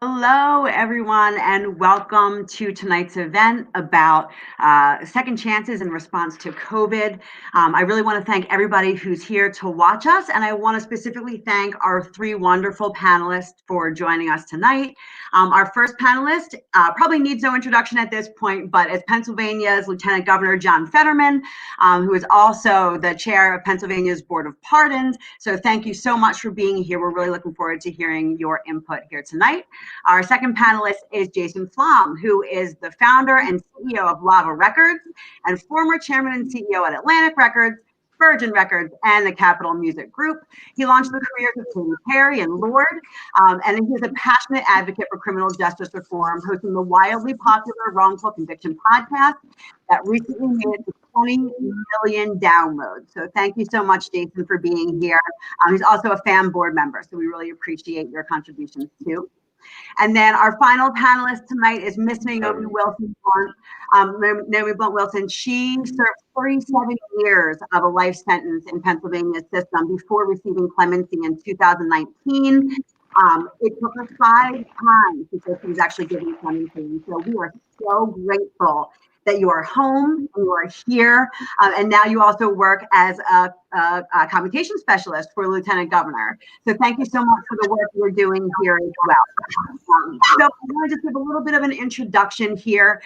Hello, everyone, and welcome to tonight's event about second chances in response to COVID. I really want to thank everybody who's here to watch us, and I want to specifically thank our three wonderful panelists for joining us tonight. Our first panelist probably needs no introduction at this point, but it's Pennsylvania's Lieutenant Governor John Fetterman, who is also the chair of Pennsylvania's Board of Pardons. So thank you so much for being here. We're really looking forward to hearing your input here tonight. Our second panelist is Jason Flom, who is the founder and CEO of Lava Records and former chairman and CEO at Atlantic Records, Virgin Records, and the Capitol Music Group. He launched the careers of Katy Perry and Lorde, and he's a passionate advocate for criminal justice reform, hosting the wildly popular Wrongful Conviction podcast that recently made it to 20 million downloads. So thank you so much, Jason, for being here. He's also a FAMM board member, so we really appreciate your contributions too. And then our final panelist tonight is Miss Naomi Wilson. Naomi Blunt Wilson. She served 37 years of a life sentence in Pennsylvania's system before receiving clemency in 2019. It took her 5 times before she was actually given clemency. So we are so grateful that you are home and you are here, and now you also work as a commutation specialist for Lieutenant Governor. So thank you so much for the work you're doing here as well. So I want to just give a little bit of an introduction here.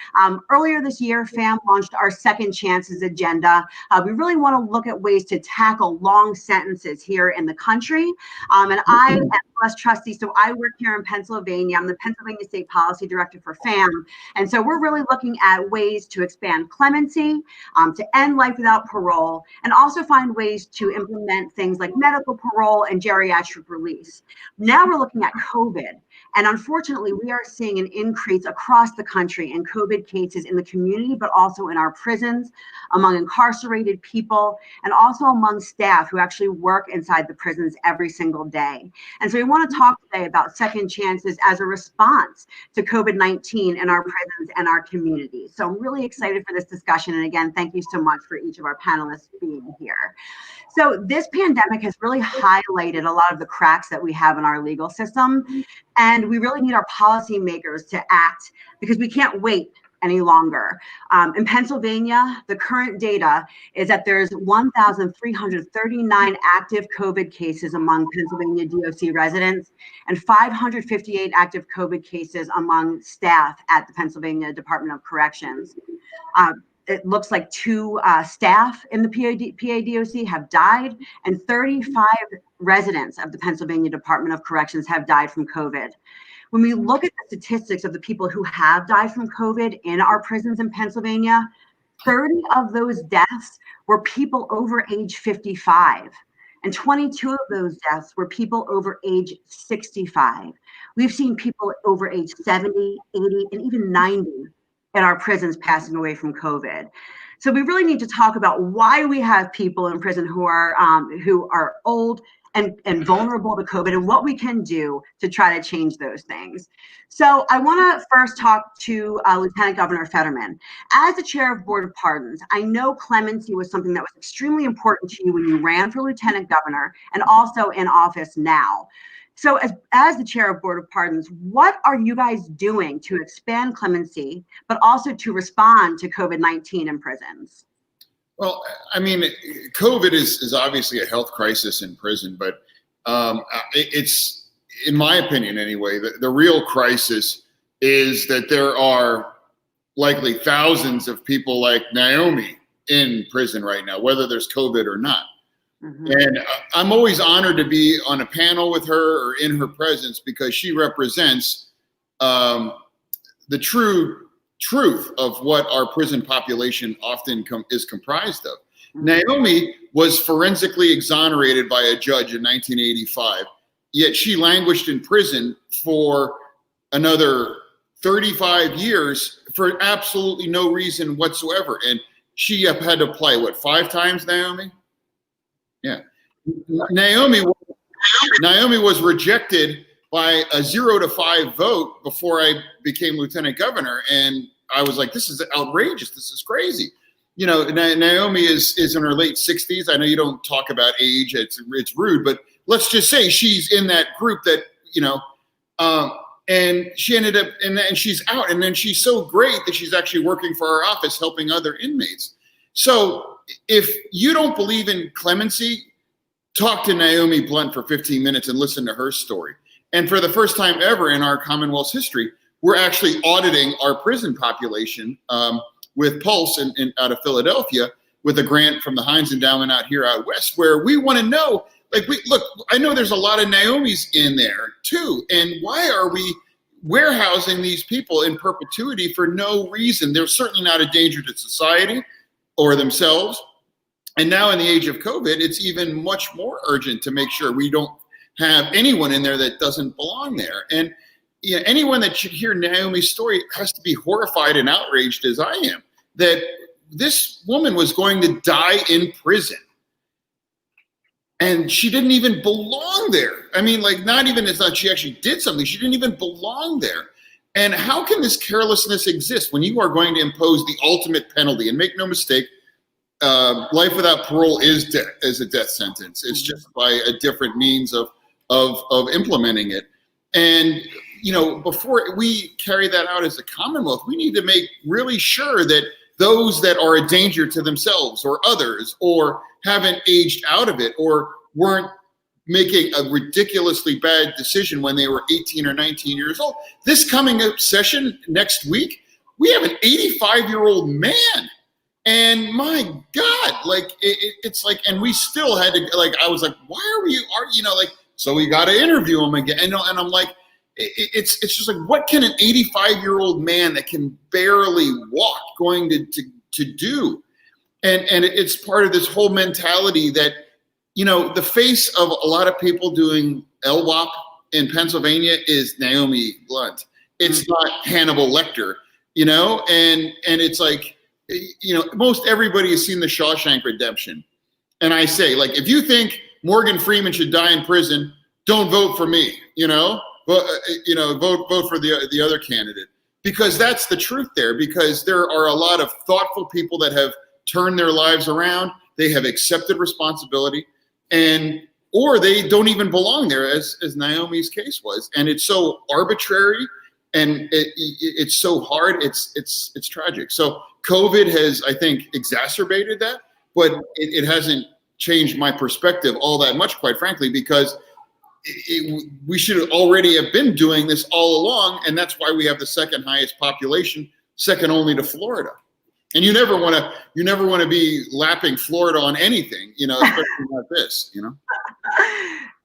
Earlier this year, FAMM launched our Second Chances agenda. We really want to look at ways to tackle long sentences here in the country. And I am a trustee, so I work here in Pennsylvania. I'm the Pennsylvania State Policy Director for FAMM. And so we're really looking at ways to expand clemency, to end life without parole, and also find ways to implement things like medical parole and geriatric release. Now we're looking at COVID. And unfortunately, we are seeing an increase across the country in COVID cases in the community, but also in our prisons, among incarcerated people, and also among staff who actually work inside the prisons every single day. And so we want to talk today about second chances as a response to COVID-19 in our prisons and our communities. So I'm really excited for this discussion. And again, thank you so much for each of our panelists being here. So this pandemic has really highlighted a lot of the cracks that we have in our legal system. And we really need our policymakers to act because we can't wait any longer. In Pennsylvania, the current data is that there's 1,339 active COVID cases among Pennsylvania DOC residents and 558 active COVID cases among staff at the Pennsylvania Department of Corrections. It looks like 2 staff in the PADOC have died, and 35 residents of the Pennsylvania Department of Corrections have died from COVID. When we look at the statistics of the people who have died from COVID in our prisons in Pennsylvania, 30 of those deaths were people over age 55, and 22 of those deaths were people over age 65. We've seen people over age 70, 80, and even 90 in our prisons passing away from COVID. So we really need to talk about why we have people in prison who are old and vulnerable to COVID and what we can do to try to change those things. So I want to first talk to Lieutenant Governor Fetterman. As the chair of Board of Pardons, I know clemency was something that was extremely important to you when you ran for Lieutenant Governor and also in office now. So as the chair of Board of Pardons, what are you guys doing to expand clemency, but also to respond to COVID-19 in prisons? Well, I mean, COVID is obviously a health crisis in prison, but it's, in my opinion anyway, the real crisis is that there are likely thousands of people like Naomi in prison right now, whether there's COVID or not. Mm-hmm. And I'm always honored to be on a panel with her or in her presence because she represents the true truth of what our prison population often is comprised of. Naomi was forensically exonerated by a judge in 1985, yet she languished in prison for another 35 years for absolutely no reason whatsoever. And she had to apply, what, 5 times, Naomi? Yeah. Naomi was rejected by a 0-5 vote before I became lieutenant governor. And I was like, this is outrageous. This is crazy. You know, Naomi is in her late 60s. I know you don't talk about age. It's rude, but let's just say she's in that group that, you know, and she ended up, and she's out. And then she's so great that she's actually working for our office, helping other inmates. So if you don't believe in clemency, talk to Naomi Blunt for 15 minutes and listen to her story. And for the first time ever in our Commonwealth's history, we're actually auditing our prison population with Pulse out of Philadelphia with a grant from the Heinz Endowment out here out west, where we want to know, like, look, I know there's a lot of Naomis in there too. And why are we warehousing these people in perpetuity for no reason? They're certainly not a danger to society or themselves. And now in the age of COVID, it's even much more urgent to make sure we don't have anyone in there that doesn't belong there. And you know, anyone that should hear Naomi's story has to be horrified and outraged, as I am, that this woman was going to die in prison. And she didn't even belong there. I mean, like, not even it's not she actually did something. She didn't even belong there. And how can this carelessness exist when you are going to impose the ultimate penalty? And make no mistake, life without parole is a death sentence. It's just by a different means of implementing it. And you know, before we carry that out as a Commonwealth, we need to make really sure that those that are a danger to themselves or others, or haven't aged out of it, or weren't making a ridiculously bad decision when they were 18 or 19 years old. This coming up session next week, we have an 85-year-old man. And my God, like, it's like, and we still had to, like, I was like, why are you know, like, so we got to interview him again. And I'm like, it's just like, what can an 85-year-old man that can barely walk going to do? And it's part of this whole mentality that, you know, the face of a lot of people doing LWOP in Pennsylvania is Naomi Blunt. It's not Hannibal Lecter, you know, and it's like, you know, most everybody has seen The Shawshank Redemption. And I say, like, if you think Morgan Freeman should die in prison, don't vote for me, you know, but, you know, vote for the other candidate, because that's the truth there, because there are a lot of thoughtful people that have turned their lives around. They have accepted responsibility, or they don't even belong there, as Naomi's case was. And it's so arbitrary, and it's so hard. It's tragic. So COVID has, I think, exacerbated that, but it hasn't changed my perspective all that much, quite frankly, because we should already have been doing this all along. And that's why we have the second highest population, second only to Florida. And you never want to be lapping Florida on anything, you know, especially not this, you know.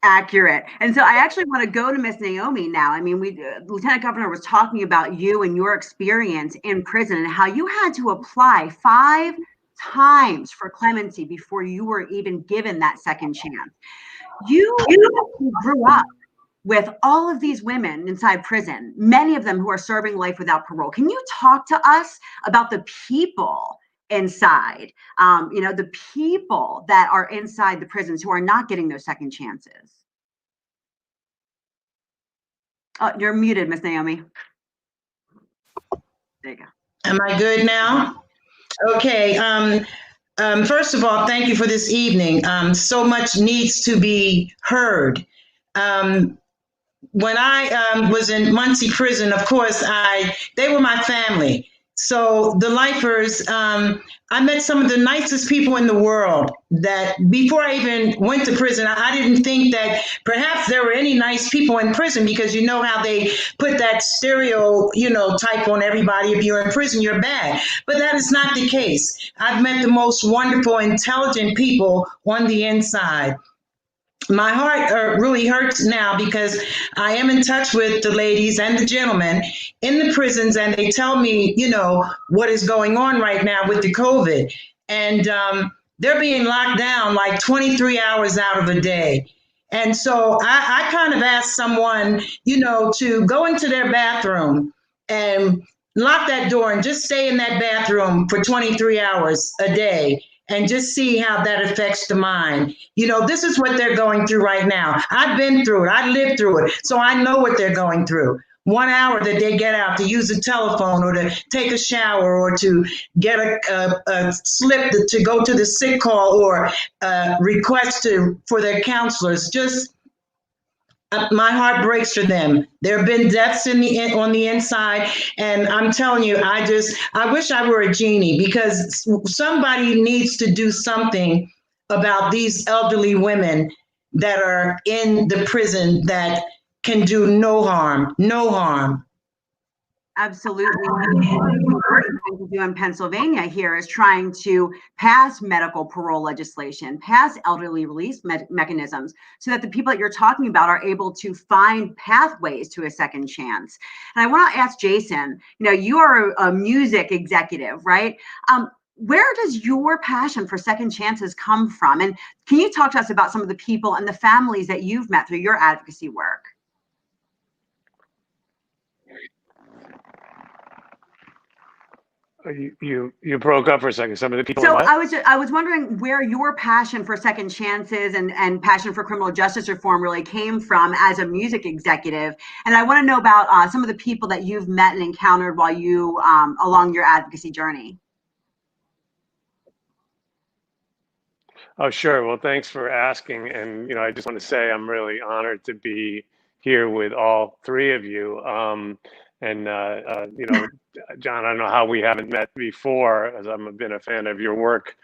Accurate. And so I actually want to go to Miss Naomi now. I mean, Lieutenant Governor was talking about you and your experience in prison and how you had to apply 5 times for clemency before you were even given that second chance. You grew up with all of these women inside prison, many of them who are serving life without parole. Can you talk to us about the people inside, you know, the people that are inside the prisons who are not getting those second chances? Oh, you're muted, Miss Naomi. There you go. Am I good now? Okay. First of all, thank you for this evening. So much needs to be heard. When I was in Muncie prison, of course, they were my family. So the lifers, I met some of the nicest people in the world that before I even went to prison, I didn't think that perhaps there were any nice people in prison, because you know how they put that type on everybody. If you're in prison, you're bad. But that is not the case. I've met the most wonderful, intelligent people on the inside. my heart really hurts now because I am in touch with the ladies and the gentlemen in the prisons, and they tell me, what is going on right now with the COVID. And they're being locked down like 23 hours out of a day. And so I kind of asked someone, to go into their bathroom and lock that door and just stay in that bathroom for 23 hours a day and just see how that affects the mind. This is what they're going through right now. I've been through it. I lived through it. So I know what they're going through. 1 hour that they get out to use a telephone or to take a shower or to get a slip to go to the sick call or request for their counselors. Just my heart breaks for them. There have been deaths on the inside, and I'm telling you, I wish I were a genie, because somebody needs to do something about these elderly women that are in the prison that can do no harm. Absolutely. What we do in Pennsylvania here is trying to pass medical parole legislation, pass elderly release mechanisms, so that the people that you're talking about are able to find pathways to a second chance. And I want to ask Jason, you are a music executive, right? Where does your passion for second chances come from? And can you talk to us about some of the people and the families that you've met through your advocacy work? You broke up for a second. Some of the people. So I was wondering where your passion for second chances and passion for criminal justice reform really came from as a music executive, and I want to know about some of the people that you've met and encountered while you along your advocacy journey. Oh, sure. Well, thanks for asking. And I just want to say I'm really honored to be here with all three of you. John, I don't know how we haven't met before, as I've been a fan of your work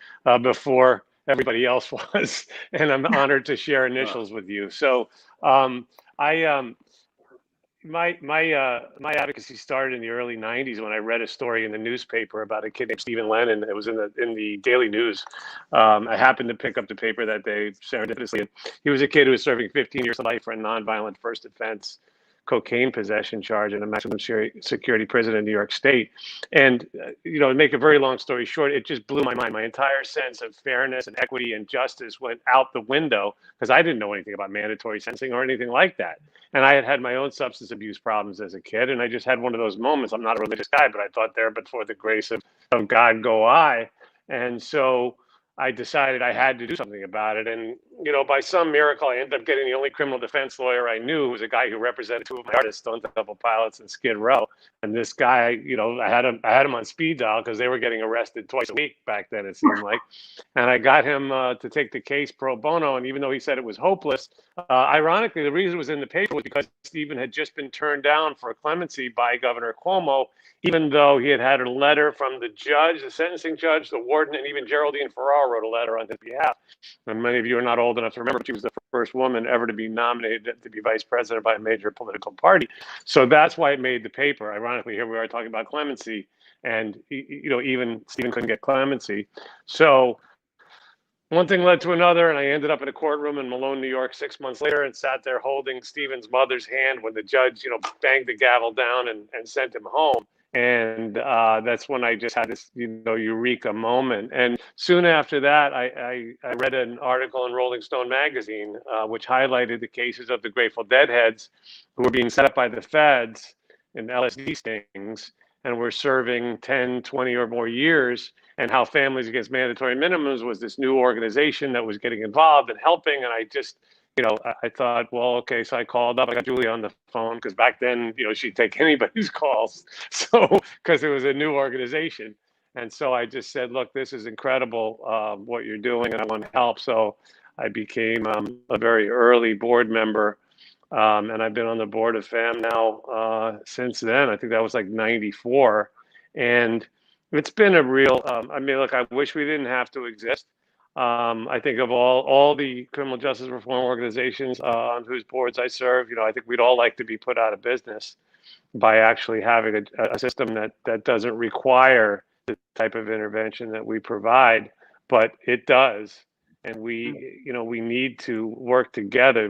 before everybody else was, and I'm honored to share initials with you. So my advocacy started in the early '90s when I read a story in the newspaper about a kid named Stephen Lennon. It was in the Daily News. I happened to pick up the paper that day serendipitously. He was a kid who was serving 15 years to life for a nonviolent first offense cocaine possession charge in a maximum security prison in New York State. And, to make a very long story short, it just blew my mind. My entire sense of fairness and equity and justice went out the window because I didn't know anything about mandatory sentencing or anything like that. And I had had my own substance abuse problems as a kid. And I just had one of those moments. I'm not a religious guy, but I thought there, but for the grace of God go I. And so I decided I had to do something about it. And, by some miracle, I ended up getting the only criminal defense lawyer I knew, who was a guy who represented two of my artists, Stone Temple Pilots and Skid Row. And this guy, I had him on speed dial because they were getting arrested twice a week back then, it seemed like. And I got him to take the case pro bono. And even though he said it was hopeless, ironically, the reason it was in the paper was because Stephen had just been turned down for clemency by Governor Cuomo, even though he had had a letter from the judge, the sentencing judge, the warden, and even Geraldine Ferraro wrote a letter on his behalf. And many of you are not old enough to remember, she was the first woman ever to be nominated to be vice president by a major political party. So that's why it made the paper. Ironically, here we are talking about clemency, and even Stephen couldn't get clemency. So one thing led to another, and I ended up in a courtroom in Malone, New York, 6 months later, and sat there holding Stephen's mother's hand when the judge, banged the gavel down and sent him home. And that's when I just had this, eureka moment. And soon after that, I read an article in Rolling Stone magazine, which highlighted the cases of the Grateful Dead heads who were being set up by the feds in LSD stings and were serving 10, 20 or more years, and how Families Against Mandatory Minimums was this new organization that was getting involved and helping. And I just, I thought, well, okay, so I called up. I got Julie on the phone because back then, she'd take anybody's calls. So, because it was a new organization. And so I just said, look, this is incredible what you're doing, and I want to help. So I became a very early board member. And I've been on the board of FAMM now since then. I think that was like 94. And it's been a real, look, I wish we didn't have to exist. I think of all the criminal justice reform organizations on whose boards I serve, I think we'd all like to be put out of business by actually having a system that doesn't require the type of intervention that we provide, but it does. and we need to work together.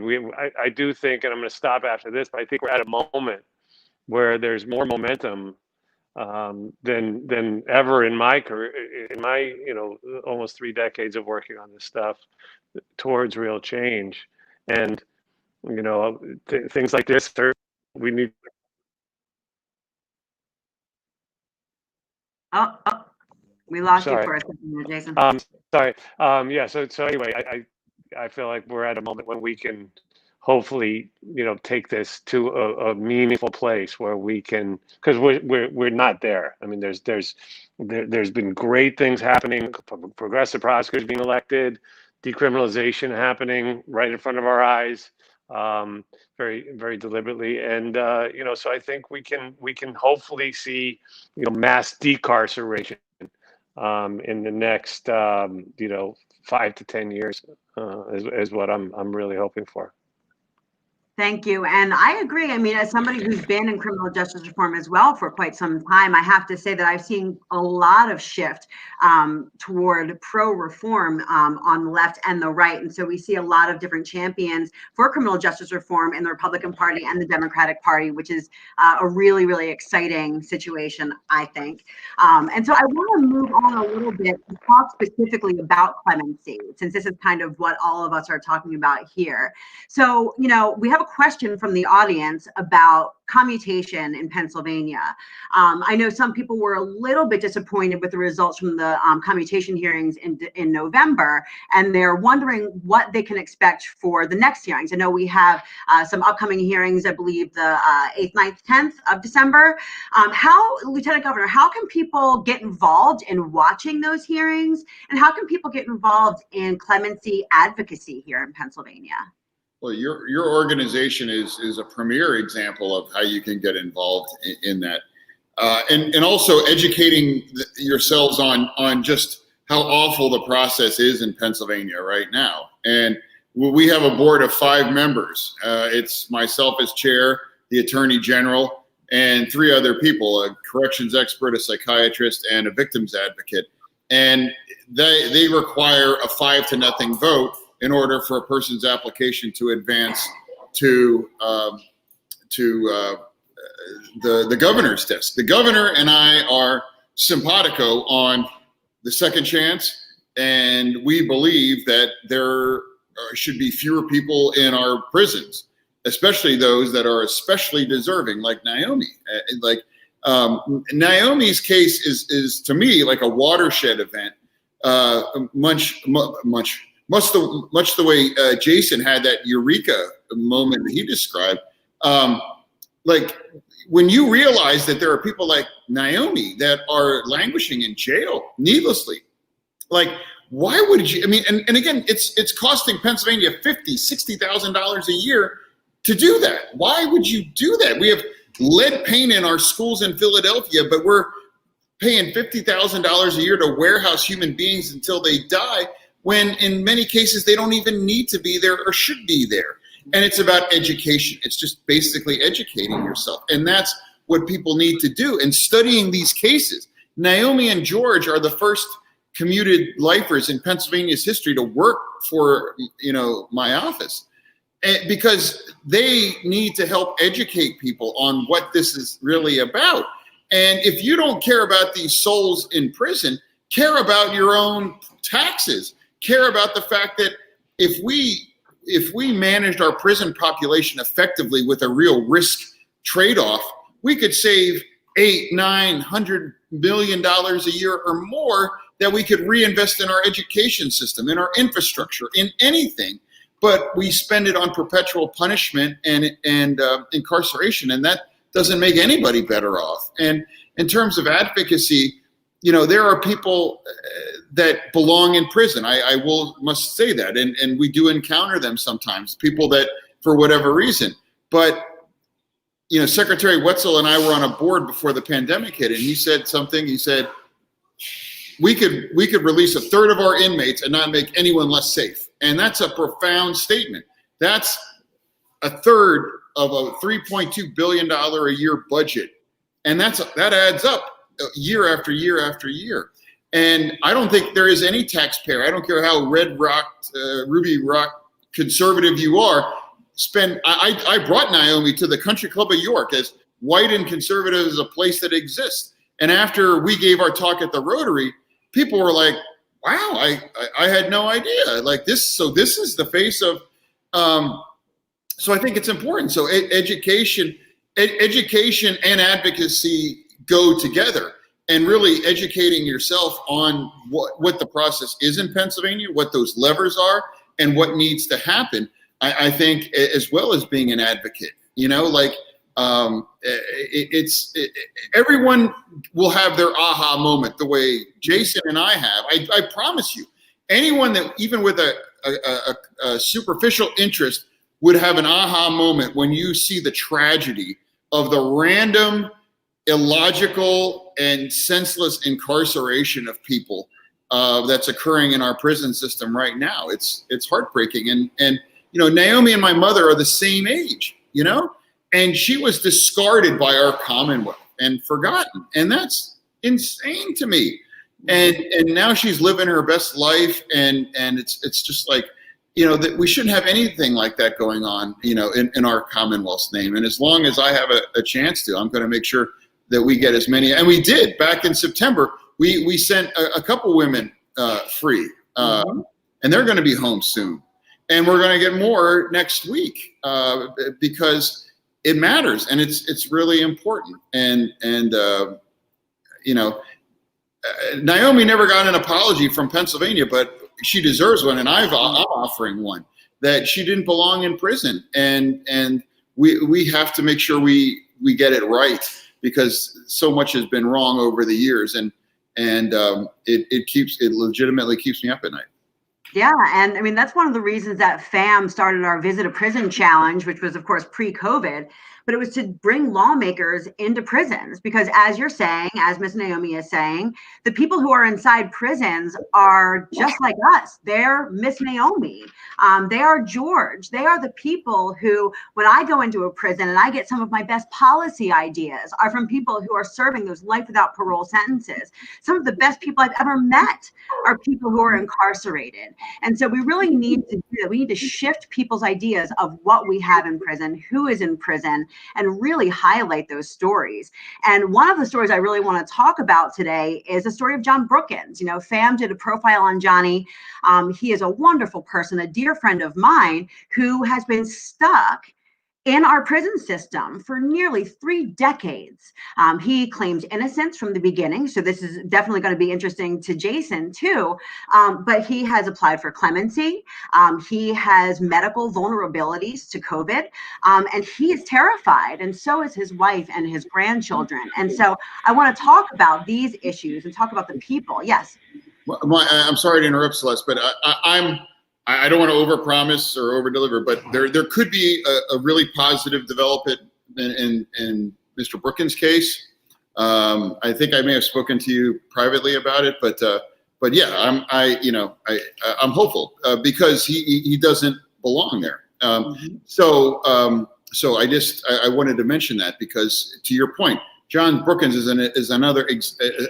I do think, and I'm going to stop after this, but I think we're at a moment where there's more momentum than ever in my career, in my almost 3 decades of working on this stuff, towards real change. And things like this we need. Oh, we lost you Sorry. for a second, Jason. Sorry. Yeah. So anyway, I feel like we're at a moment when we can hopefully take this to a meaningful place where we can, because we're not there. I mean, there's been great things happening, progressive prosecutors being elected, decriminalization happening right in front of our eyes, very, very deliberately. And so I think we can hopefully see mass decarceration in the next 5 to 10 years is what I'm really hoping for. Thank you. And I agree. I mean, as somebody who's been in criminal justice reform as well for quite some time, I have to say that I've seen a lot of shift toward pro-reform on the left and the right. And so we see a lot of different champions for criminal justice reform in the Republican Party and the Democratic Party, which is a really, really exciting situation, I think. And so I want to move on a little bit to talk specifically about clemency, since this is kind of what all of us are talking about here. So, we have a question from the audience about commutation in Pennsylvania. I know some people were a little bit disappointed with the results from the commutation hearings in November, and they're wondering what they can expect for the next hearings. I know we have some upcoming hearings, I believe the 8th, 9th, 10th of December. Lieutenant Governor, how can people get involved in watching those hearings, and how can people get involved in clemency advocacy here in Pennsylvania? Well, your organization is a premier example of how you can get involved in that, and also educating yourselves on just how awful the process is in Pennsylvania right now. And we have a board of 5 members. It's myself as chair, the Attorney General, and 3 other people: a corrections expert, a psychiatrist, and a victims advocate. And they require a 5-0 vote in order for a person's application to advance to the governor's desk. The governor and I are simpatico on the second chance, and we believe that there should be fewer people in our prisons, especially those that are especially deserving, like Naomi. Naomi's case is to me like a watershed event, much the way Jason had that eureka moment that he described. Like when you realize that there are people like Naomi that are languishing in jail needlessly, like why would you? I mean, and again, it's costing Pennsylvania $50,000-$60,000 a year to do that. Why would you do that? We have lead paint in our schools in Philadelphia, but we're paying $50,000 a year to warehouse human beings until they die, when in many cases they don't even need to be there or should be there. And it's about education. It's just basically educating yourself. And that's what people need to do. And studying these cases. Naomi and George are the first commuted lifers in Pennsylvania's history to work for, my office. And because they need to help educate people on what this is really about. And if you don't care about these souls in prison, care about your own taxes. Care about the fact that if we managed our prison population effectively with a real risk trade-off, we could save $800-900 million a year or more that we could reinvest in our education system, in our infrastructure, in anything. But we spend it on perpetual punishment and incarceration, and that doesn't make anybody better off. And in terms of advocacy, there are people that belong in prison. I must say that, and we do encounter them sometimes. People that, for whatever reason, but Secretary Wetzel and I were on a board before the pandemic hit, and he said something. He said we could release 1/3 of our inmates and not make anyone less safe, and that's a profound statement. That's 1/3 of a $3.2 billion a year budget, and that adds up year after year after year. And I don't think there is any taxpayer, I don't care how ruby rock conservative you are, I brought Naomi to the Country Club of York, as white and conservative as a place that exists. And after we gave our talk at the Rotary, people were like, wow, I had no idea. Like this, so this is the face of, so I think it's important. So education and advocacy go together, and really educating yourself on what the process is in Pennsylvania, what those levers are, and what needs to happen. I think, as well as being an advocate, everyone will have their aha moment the way Jason and I have. I promise you, anyone that even with a superficial interest would have an aha moment when you see the tragedy of the random, illogical, and senseless incarceration of people that's occurring in our prison system right now. It's heartbreaking. And Naomi and my mother are the same age, and she was discarded by our Commonwealth and forgotten. And that's insane to me. And now she's living her best life. And it's just like, that we shouldn't have anything like that going on, in our Commonwealth's name. And as long as I have a chance to, I'm going to make sure that we get as many. And we did back in September. We sent a couple women free, and they're going to be home soon. And we're going to get more next week because it matters, and it's really important. And Naomi never got an apology from Pennsylvania, but she deserves one, and I'm offering one, that she didn't belong in prison, and we have to make sure we get it right, because so much has been wrong over the years, and it legitimately keeps me up at night. Yeah, and I mean, that's one of the reasons that FAMM started our Visit a Prison Challenge, which was, of course, pre-COVID, but it was to bring lawmakers into prisons, because as you're saying, as Miss Naomi is saying, the people who are inside prisons are just like us. They're Miss Naomi. They are George. They are the people who, when I go into a prison and I get some of my best policy ideas, are from people who are serving those life without parole sentences. Some of the best people I've ever met are people who are incarcerated. And so we really need to do that. We need to shift people's ideas of what we have in prison, who is in prison, and really highlight those stories. And one of the stories I really want to talk about today is the story of John Brookins. FAMM did a profile on Johnny. He is a wonderful person, a dear friend of mine, who has been stuck in our prison system for nearly 3 decades. He claimed innocence from the beginning, so this is definitely going to be interesting to Jason too, but he has applied for clemency. He has medical vulnerabilities to COVID, and he is terrified, and so is his wife and his grandchildren. And so I want to talk about these issues and talk about the people. Yes? I'm sorry to interrupt, Celeste, but I don't want to overpromise or overdeliver, but there could be a really positive development in Mr. Brookins' case. I think I may have spoken to you privately about it, but yeah, I'm hopeful because he doesn't belong there. So I wanted to mention that, because to your point, John Brookins is another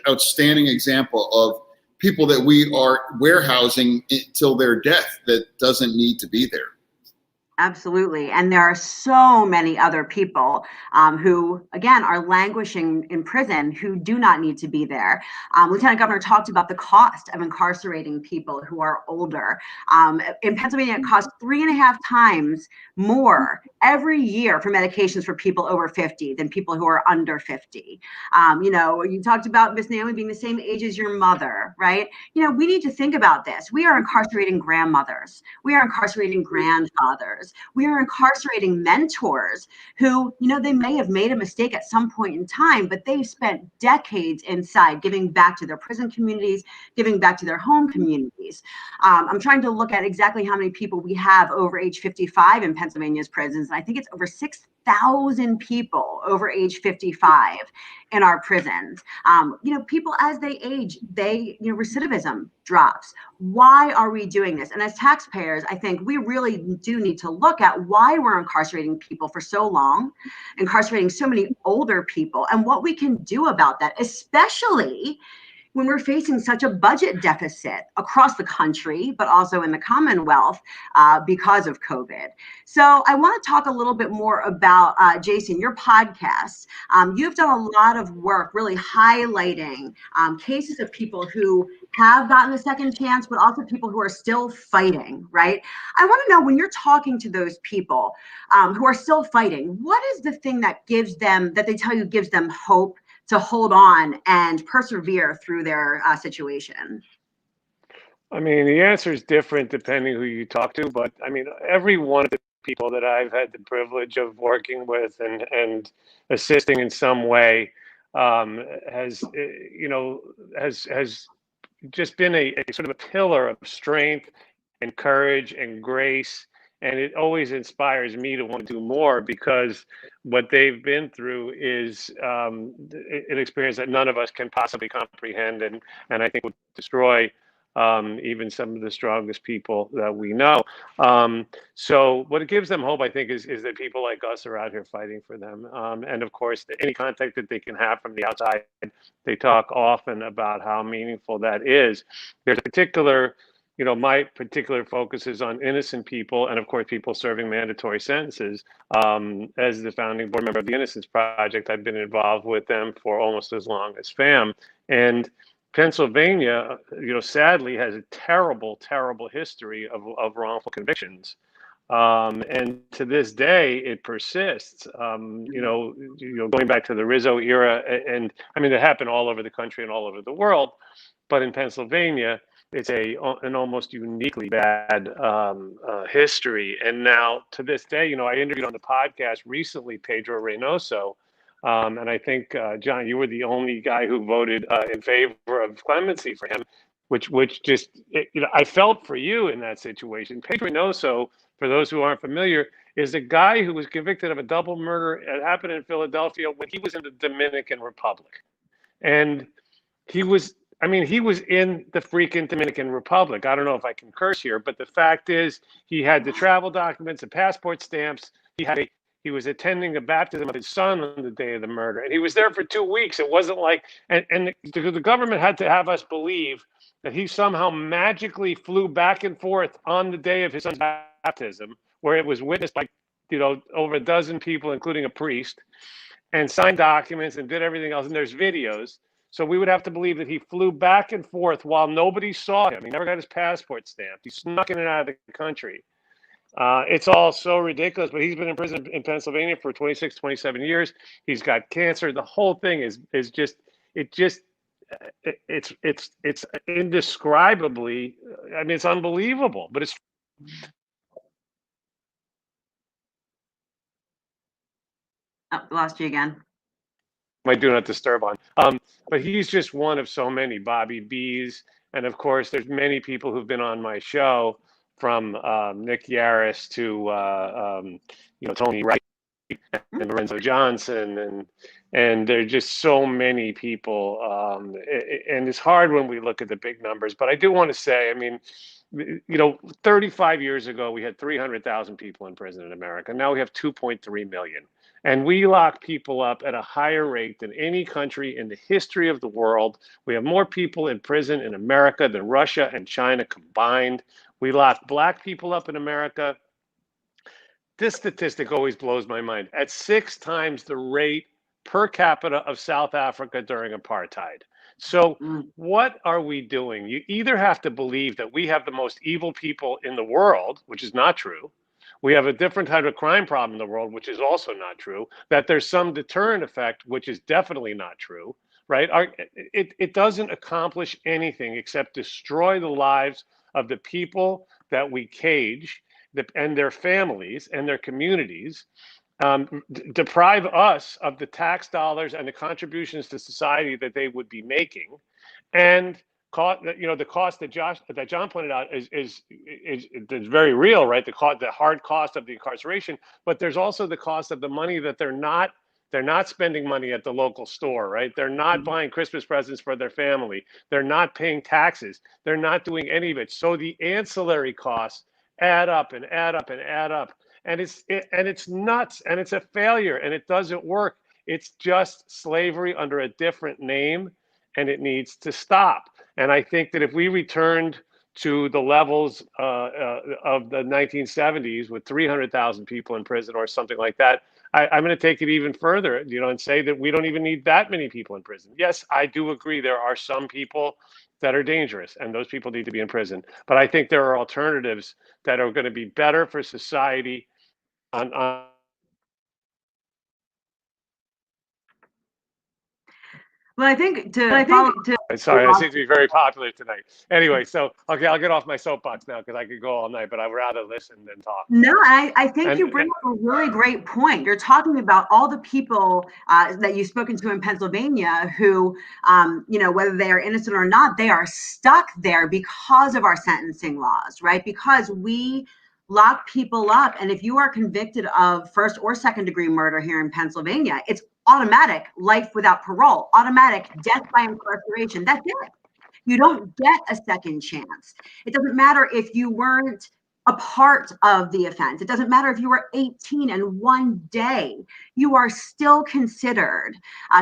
outstanding example of people that we are warehousing till their death that doesn't need to be there. Absolutely. And there are so many other people who, again, are languishing in prison who do not need to be there. Lieutenant Governor talked about the cost of incarcerating people who are older. In Pennsylvania, it costs 3.5 times more every year for medications for people over 50 than people who are under 50. You talked about Miss Naomi being the same age as your mother, right? We need to think about this. We are incarcerating grandmothers. We are incarcerating grandfathers. We are incarcerating mentors who, they may have made a mistake at some point in time, but they've spent decades inside giving back to their prison communities, giving back to their home communities. I'm trying to look at exactly how many people we have over age 55 in Pennsylvania's prisons. And I think it's over 6,000 people over age 55 in our prisons. People as they age, recidivism drops. Why are we doing this? And as taxpayers, I think we really do need to look at why we're incarcerating people for so long, incarcerating so many older people, and what we can do about that, especially when we're facing such a budget deficit across the country, but also in the Commonwealth because of COVID. So I want to talk a little bit more about, Jason, your podcast. You've done a lot of work really highlighting cases of people who have gotten a second chance, but also people who are still fighting, right? I want to know, when you're talking to those people who are still fighting, what is the thing that gives them, that they tell you gives them hope to hold on and persevere through their situation? I mean, the answer is different depending who you talk to, but I mean, every one of the people that I've had the privilege of working with and assisting in some way has, has just been a sort of a pillar of strength and courage and grace. And it always inspires me to want to do more, because what they've been through is an experience that none of us can possibly comprehend, and I think would destroy even some of the strongest people that we know. So what it gives them hope, I think, is that people like us are out here fighting for them. And of course, any contact that they can have from the outside, they talk often about how meaningful that is. There's a particular, my particular focus is on innocent people, and of course, people serving mandatory sentences. As the founding board member of the Innocence Project, I've been involved with them for almost as long as FAMM. And Pennsylvania, sadly has a terrible, terrible history of wrongful convictions. And to this day, it persists. Going back to the Rizzo era, and I mean, it happened all over the country and all over the world, but in Pennsylvania, it's an almost uniquely bad history. And now to this day, I interviewed on the podcast recently Pedro Reynoso. And I think, John, you were the only guy who voted in favor of clemency for him, which just, I felt for you in that situation. Pedro Reynoso, for those who aren't familiar, is a guy who was convicted of a double murder. It happened in Philadelphia when he was in the Dominican Republic. And he was in the freaking Dominican Republic. I don't know if I can curse here, but the fact is, he had the travel documents and passport stamps. He was attending the baptism of his son on the day of the murder, and he was there for 2 weeks. It wasn't like, and the government had to have us believe that he somehow magically flew back and forth on the day of his son's baptism, where it was witnessed by, over a dozen people, including a priest, and signed documents and did everything else. And there's videos. So we would have to believe that he flew back and forth while nobody saw him. He never got his passport stamped. He snuck in and out of the country. It's all so ridiculous, but he's been in prison in Pennsylvania for 26, 27 years. He's got cancer. The whole thing is it's indescribably, I mean, it's unbelievable, but it's. Oh, lost you again. My do not disturb on. But he's just one of so many, Bobby B's. And of course, there's many people who've been on my show, from Nick Yaris to Tony Wright and Lorenzo Johnson, and there are just so many people, and it's hard when we look at the big numbers. But I do want to say, I mean, 35 years ago we had 300,000 people in prison in America. Now we have 2.3 million, and we lock people up at a higher rate than any country in the history of the world. We have more people in prison in America than Russia and China combined. We lock Black people up in America. This statistic always blows my mind, at 6 times the rate per capita of South Africa during apartheid. So what are we doing? You either have to believe that we have the most evil people in the world, which is not true. We have a different type of crime problem in the world, which is also not true. That there's some deterrent effect, which is definitely not true, right? It doesn't accomplish anything except destroy the lives of the people that we cage, and their families and their communities, deprive us of the tax dollars and the contributions to society that they would be making, and the cost that John pointed out is very real, right? The hard cost of the incarceration, but there's also the cost of the money that they're not spending money at the local store, right? They're not buying Christmas presents for their family. They're not paying taxes. They're not doing any of it. So the ancillary costs add up and add up and add up. And it's nuts, and it's a failure, and it doesn't work. It's just slavery under a different name. and it needs to stop. And I think that if we returned to the levels of the 1970s with 300,000 people in prison or something like that, I'm going to take it even further, and say that we don't even need that many people in prison. Yes, I do agree there are some people that are dangerous, and those people need to be in prison. But I think there are alternatives that are going to be better for society on Well, I think Sorry, I seem to be very popular tonight. Anyway, so okay, I'll get off my soapbox now because I could go all night, but I'd rather listen than talk. No, I think you bring up a really great point. You're talking about all the people that you've spoken to in Pennsylvania who, whether they are innocent or not, they are stuck there because of our sentencing laws, right? Because we lock people up. And if you are convicted of first or second degree murder here in Pennsylvania, it's automatic life without parole, automatic death by incarceration. That's it. You don't get a second chance. It doesn't matter if you weren't a part of the offense. It doesn't matter if you were 18 and one day, you are still considered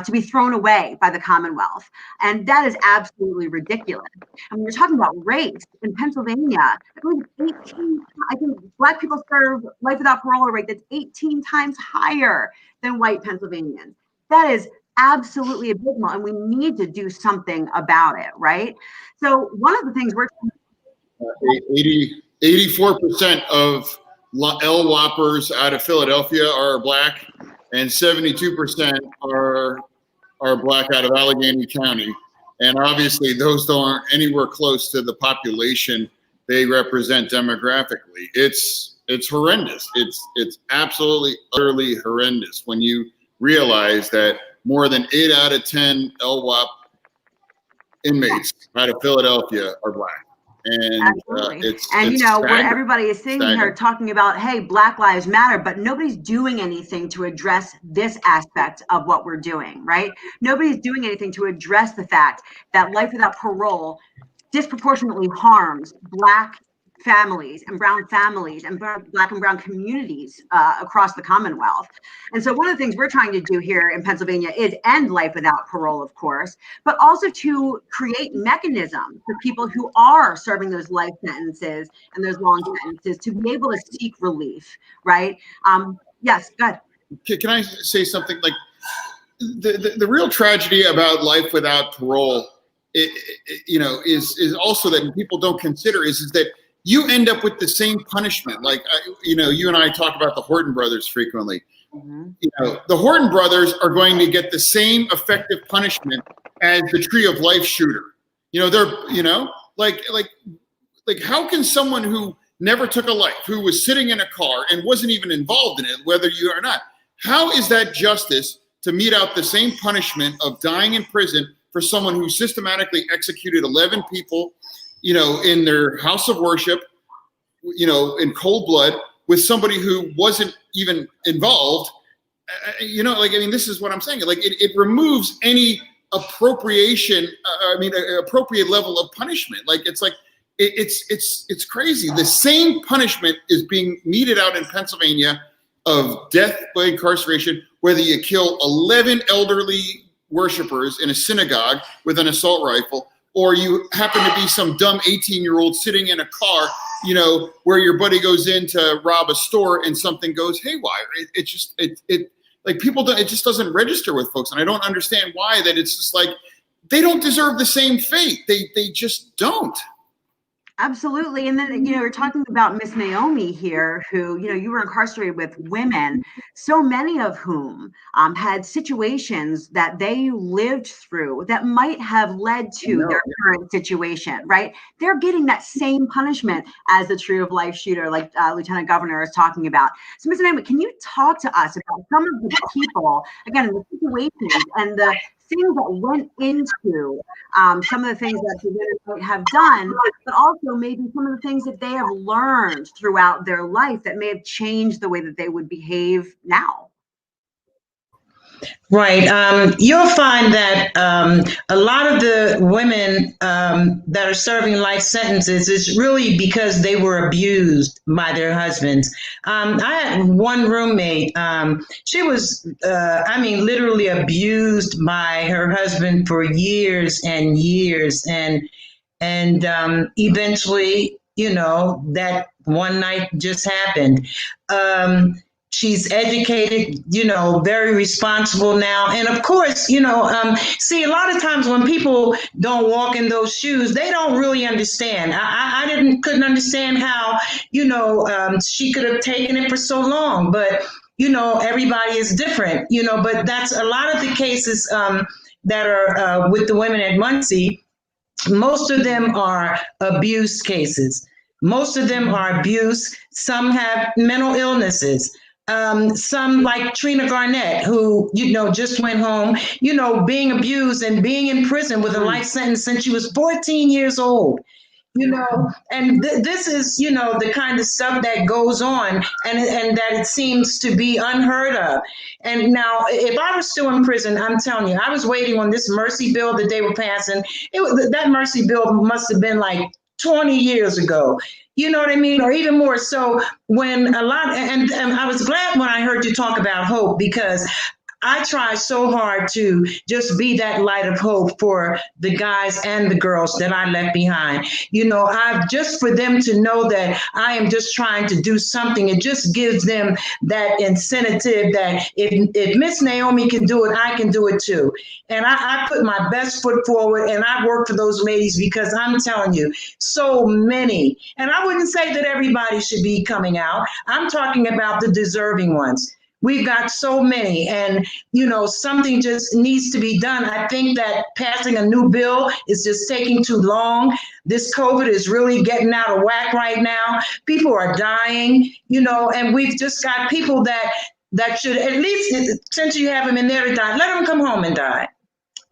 to be thrown away by the Commonwealth. And that is absolutely ridiculous. And when you're talking about race in Pennsylvania, I believe 18, I think Black people serve life without parole at a rate that's 18 times higher than white Pennsylvanians. That is absolutely abysmal, and we need to do something about it, right? So one of the things we're 84% of LWOPers out of Philadelphia are Black, and 72% are Black out of Allegheny County. And obviously, those aren't anywhere close to the population they represent demographically. It's horrendous. It's absolutely, utterly horrendous when you realize that more than 8 out of 10 LWOP inmates out of Philadelphia are Black. And where everybody is sitting here talking about, hey, Black Lives Matter, but nobody's doing anything to address this aspect of what we're doing, right? Nobody's doing anything to address the fact that life without parole disproportionately harms Black families and brown families and Black and brown communities across the Commonwealth. And so one of the things we're trying to do here in Pennsylvania is end life without parole, of course, but also to create mechanisms for people who are serving those life sentences and those long sentences to be able to seek relief, right? Yes, go ahead. Can I say something? Like the real tragedy about life without parole, is also that people don't consider is that you end up with the same punishment. Like, you and I talk about the Horton brothers frequently. Mm-hmm. The Horton brothers are going to get the same effective punishment as the Tree of Life shooter. Like how can someone who never took a life, who was sitting in a car and wasn't even involved in it, whether you are not, how is that justice to mete out the same punishment of dying in prison for someone who systematically executed 11 people, in their house of worship, in cold blood, with somebody who wasn't even involved? This is what I'm saying. Like, it removes any appropriate level of punishment. Like, it's crazy. The same punishment is being meted out in Pennsylvania of death by incarceration, whether you kill 11 elderly worshipers in a synagogue with an assault rifle, or you happen to be some dumb 18-year-old sitting in a car, where your buddy goes in to rob a store and something goes haywire. It just doesn't register with folks. And I don't understand why that it's just like, they don't deserve the same fate. They just don't. Absolutely. And then, you're talking about Miss Naomi here, who, you were incarcerated with women, so many of whom had situations that they lived through that might have led to their current situation, right? They're getting that same punishment as the Tree of Life shooter, like Lieutenant Governor is talking about. So, Ms. Naomi, can you talk to us about some of the people, again, the situations and the things that went into some of the things that the women might have done, but also maybe some of the things that they have learned throughout their life that may have changed the way that they would behave now? Right. You'll find that a lot of the women that are serving life sentences is really because they were abused by their husbands. I had one roommate. She was, literally abused by her husband for years and years, and eventually, that one night just happened. She's educated, very responsible now. And of course, see, a lot of times when people don't walk in those shoes, they don't really understand. I couldn't understand how, she could have taken it for so long. But, everybody is different, but that's a lot of the cases that are with the women at Muncie. Most of them are abuse cases. Most of them are abuse. Some have mental illnesses. Some like Trina Garnett, who, just went home, being abused and being in prison with a life sentence since she was 14 years old. And this is, the kind of stuff that goes on, and that it seems to be unheard of. And now, if I was still in prison, I'm telling you, I was waiting on this mercy bill that they were passing. That mercy bill must have been like 20 years ago. You know what I mean? Or even more. So when and I was glad when I heard you talk about hope, because I try so hard to just be that light of hope for the guys and the girls that I left behind. I've just for them to know that I am just trying to do something. It just gives them that incentive that if Miss Naomi can do it, I can do it too. And I put my best foot forward, and I work for those ladies, because I'm telling you, so many. And I wouldn't say that everybody should be coming out. I'm talking about the deserving ones. We've got so many, and, something just needs to be done. I think that passing a new bill is just taking too long. This COVID is really getting out of whack right now. People are dying, and we've just got people that should, at least, since you have them in there to die, let them come home and die.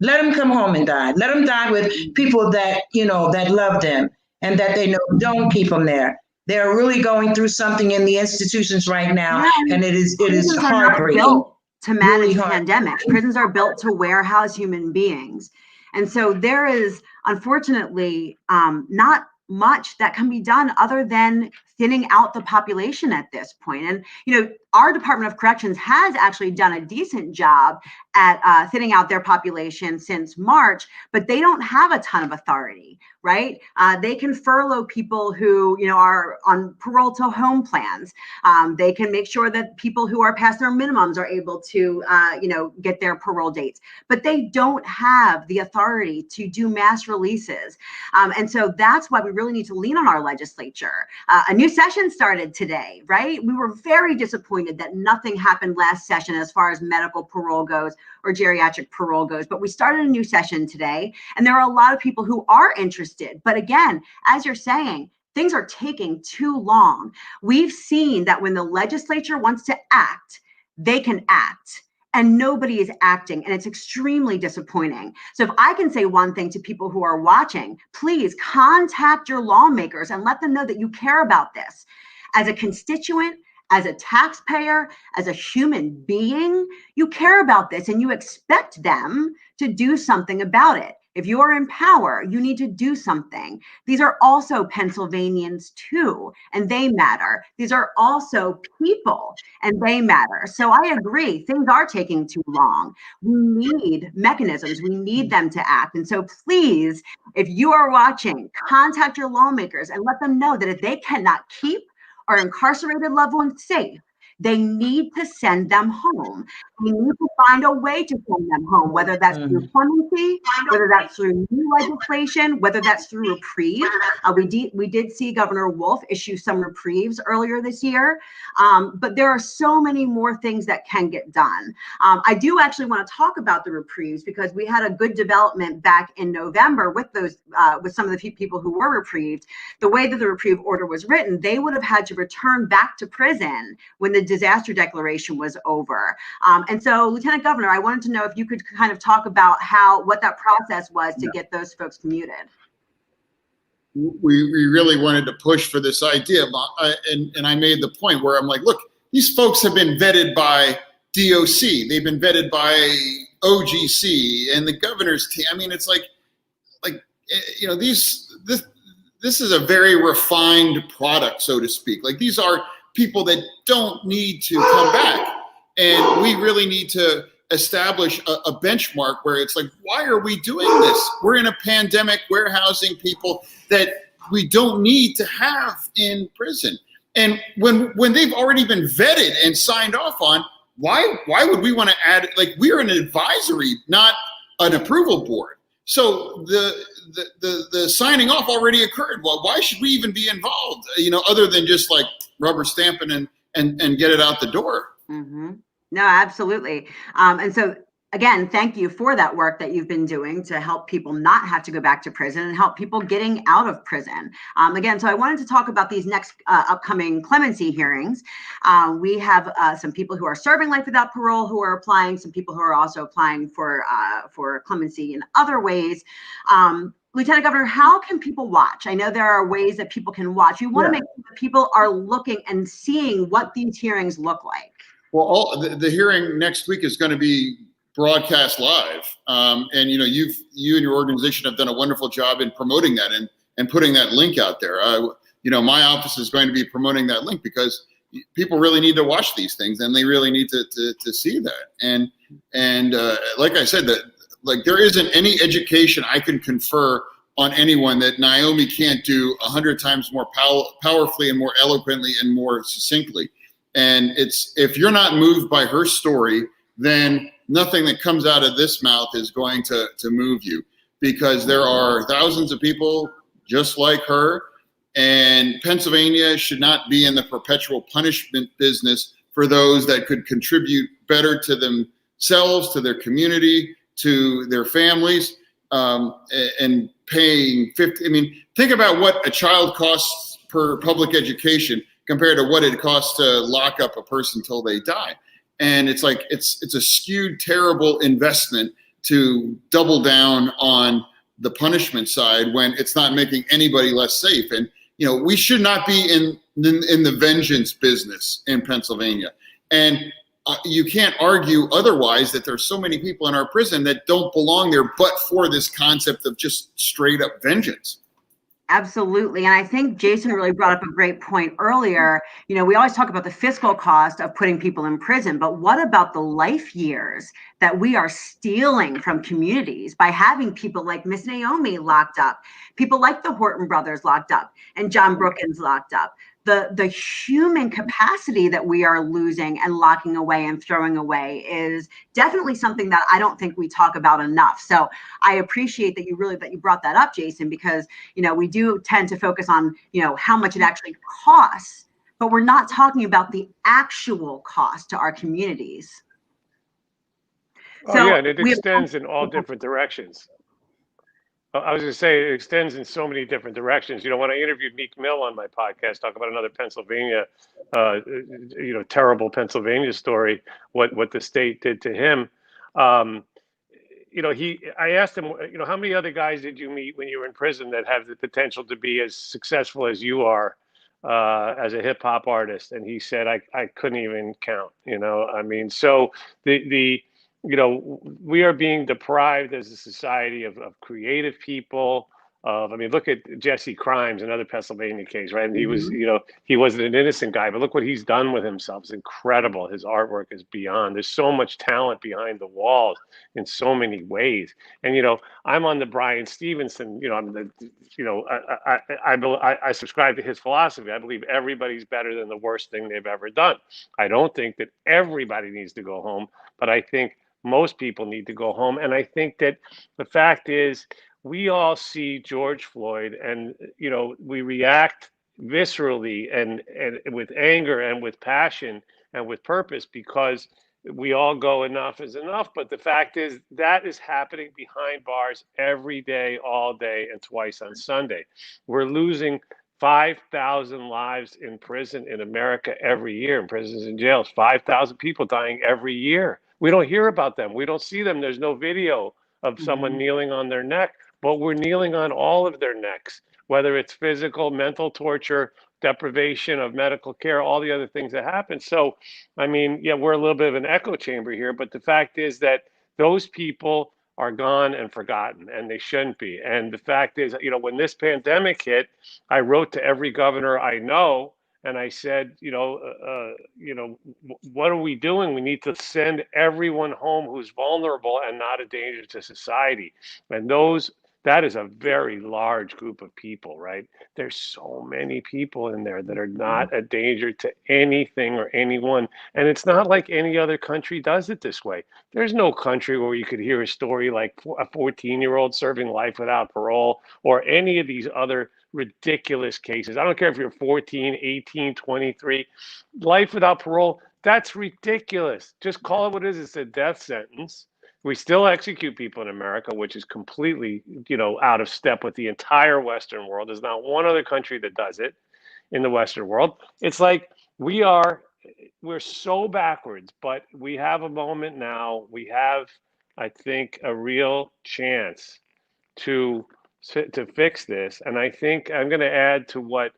Let them come home and die. Let them die with people that, that love them and that they know. Don't keep them there. They're really going through something in the institutions right now, and it is heartbreaking. Built to manage pandemics. Prisons are built to warehouse human beings, and so there is, unfortunately, not much that can be done other than thinning out the population at this point. And our Department of Corrections has actually done a decent job at thinning out their population since March, but they don't have a ton of authority, right? They can furlough people who, are on parole to home plans. They can make sure that people who are past their minimums are able to, get their parole dates, but they don't have the authority to do mass releases. And so that's why we really need to lean on our legislature. A new session started today, right? We were very disappointed that nothing happened last session as far as medical parole goes or geriatric parole goes, but we started a new session today, and there are a lot of people who are interested. But again, as you're saying, things are taking too long. We've seen that when the legislature wants to act, they can act. And nobody is acting, and it's extremely disappointing. So if I can say one thing to people who are watching, please contact your lawmakers and let them know that you care about this. As a constituent, as a taxpayer, as a human being, you care about this, and you expect them to do something about it. If you are in power, you need to do something. These are also Pennsylvanians too, and they matter. These are also people, and they matter. So I agree, things are taking too long. We need mechanisms. We need them to act. And so please, if you are watching, contact your lawmakers and let them know that if they cannot keep our incarcerated loved ones safe, they need to send them home. We need to find a way to send them home, whether that's through clemency, whether that's through new legislation, whether that's through reprieve. We did see Governor Wolf issue some reprieves earlier this year, but there are so many more things that can get done. I do actually want to talk about the reprieves, because we had a good development back in November with those, with some of the people who were reprieved. The way that the reprieve order was written, they would have had to return back to prison when the disaster declaration was over. And so, Lieutenant Governor, I wanted to know if you could kind of talk about what that process was to get those folks commuted. We really wanted to push for this idea, and I made the point where I'm like, look, these folks have been vetted by DOC. They've been vetted by OGC and the governor's team. I mean, it's like this is a very refined product, so to speak. Like, these are people that don't need to come back, and we really need to establish a benchmark where it's like, why are we doing this? We're in a pandemic, warehousing people that we don't need to have in prison. And when they've already been vetted and signed off on, why would we want to add? Like, we're an advisory, not an approval board. So the signing off already occurred. Well, why should we even be involved? Other than just like rubber stamping and get it out the door. Mm-hmm. No, absolutely. And so, again, thank you for that work that you've been doing to help people not have to go back to prison and help people getting out of prison. Again, so I wanted to talk about these next upcoming clemency hearings. We have some people who are serving life without parole who are applying, some people who are also applying for clemency in other ways. Lieutenant Governor, how can people watch? I know there are ways that people can watch. You want to make sure that people are looking and seeing what these hearings look like. Well, the hearing next week is going to be broadcast live, and you and your organization have done a wonderful job in promoting that and putting that link out there. My office is going to be promoting that link because people really need to watch these things, and they really need to see that. And like I said, that there isn't any education I can confer on anyone that Naomi can't do 100 times more powerfully and more eloquently and more succinctly. And if you're not moved by her story, then nothing that comes out of this mouth is going to move you, because there are thousands of people just like her, and Pennsylvania should not be in the perpetual punishment business for those that could contribute better to themselves, to their community, to their families, and paying think about what a child costs per public education compared to what it costs to lock up a person till they die. And it's like, it's a skewed, terrible investment to double down on the punishment side when it's not making anybody less safe. And, we should not be in the vengeance business in Pennsylvania. And you can't argue otherwise that there's so many people in our prison that don't belong there, but for this concept of just straight up vengeance. Absolutely. And I think Jason really brought up a great point earlier. We always talk about the fiscal cost of putting people in prison, but what about the life years that we are stealing from communities by having people like Miss Naomi locked up, people like the Horton brothers locked up, and John Brookins locked up? The human capacity that we are losing and locking away and throwing away is definitely something that I don't think we talk about enough. So I appreciate that you brought that up, Jason, because we do tend to focus on how much it actually costs, but we're not talking about the actual cost to our communities. And it extends in all different directions. I was going to say, it extends in so many different directions. When I interviewed Meek Mill on my podcast, talk about another Pennsylvania, terrible Pennsylvania story, what the state did to him. I asked him, how many other guys did you meet when you were in prison that have the potential to be as successful as you are as a hip hop artist? And he said, I couldn't even count, so we are being deprived as a society of creative people. Look at Jesse Crimes, another Pennsylvania case, right? And he was, he wasn't an innocent guy, but look what he's done with himself. It's incredible. His artwork is beyond. There's so much talent behind the walls in so many ways. And, I'm on the Brian Stevenson, I subscribe to his philosophy. I believe everybody's better than the worst thing they've ever done. I don't think that everybody needs to go home, but I think most people need to go home. And I think that the fact is, we all see George Floyd and, we react viscerally and with anger and with passion and with purpose because we all go enough is enough. But the fact is that is happening behind bars every day, all day, and twice on Sunday. We're losing 5,000 lives in prison in America every year, in prisons and jails, 5,000 people dying every year. We don't hear about them. We don't see them. There's no video of someone kneeling on their neck, but we're kneeling on all of their necks, whether it's physical, mental torture, deprivation of medical care, all the other things that happen. So, I mean, yeah, we're a little bit of an echo chamber here, but the fact is that those people are gone and forgotten, and they shouldn't be. And the fact is, when this pandemic hit, I wrote to every governor I know, and I said, what are we doing? We need to send everyone home who's vulnerable and not a danger to society. And that is a very large group of people, right? There's so many people in there that are not a danger to anything or anyone. And it's not like any other country does it this way. There's no country where you could hear a story like a 14-year-old serving life without parole or any of these other ridiculous cases. I don't care if you're 14, 18, 23. Life without parole, that's ridiculous. Just call it what it is. It's a death sentence. We still execute people in America, which is completely, out of step with the entire Western world. There's not one other country that does it in the Western world. It's like we're so backwards, but we have a moment now. We have, I think, a real chance to fix this. And I think I'm going to add to what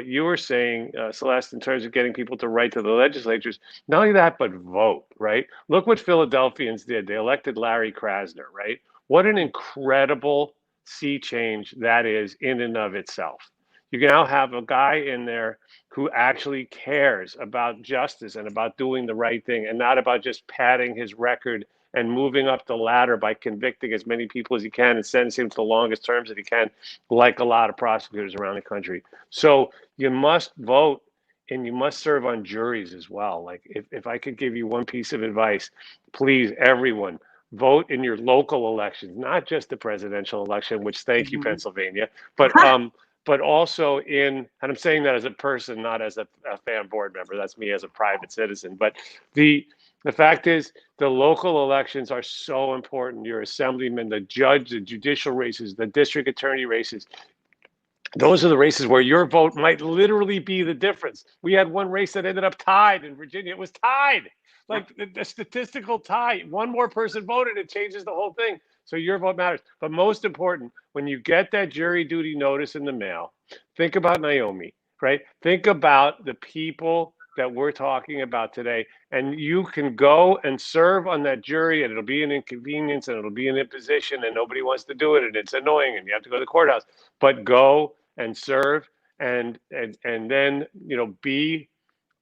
you were saying, Celeste, in terms of getting people to write to the legislatures. Not only that, but vote, right? Look what Philadelphians did. They elected Larry Krasner, right? What an incredible sea change that is in and of itself. You can now have a guy in there who actually cares about justice and about doing the right thing and not about just padding his record and moving up the ladder by convicting as many people as he can and sentencing him to the longest terms that he can, like a lot of prosecutors around the country. So you must vote and you must serve on juries as well. Like if I could give you one piece of advice, please, everyone, vote in your local elections, not just the presidential election, which thank you, Pennsylvania, but also and I'm saying that as a person, not as a FAMM board member. That's me as a private citizen. But the fact is, the local elections are so important. Your assemblyman, the judge, the judicial races, the district attorney races. Those are the races where your vote might literally be the difference. We had one race that ended up tied in Virginia. It was tied, like the statistical tie. One more person voted, it changes the whole thing. So your vote matters. But most important, when you get that jury duty notice in the mail, think about Naomi, right? Think about the people that we're talking about today. And you can go and serve on that jury, and it'll be an inconvenience and it'll be an imposition, and nobody wants to do it, and it's annoying, and you have to go to the courthouse. But go and serve, and then be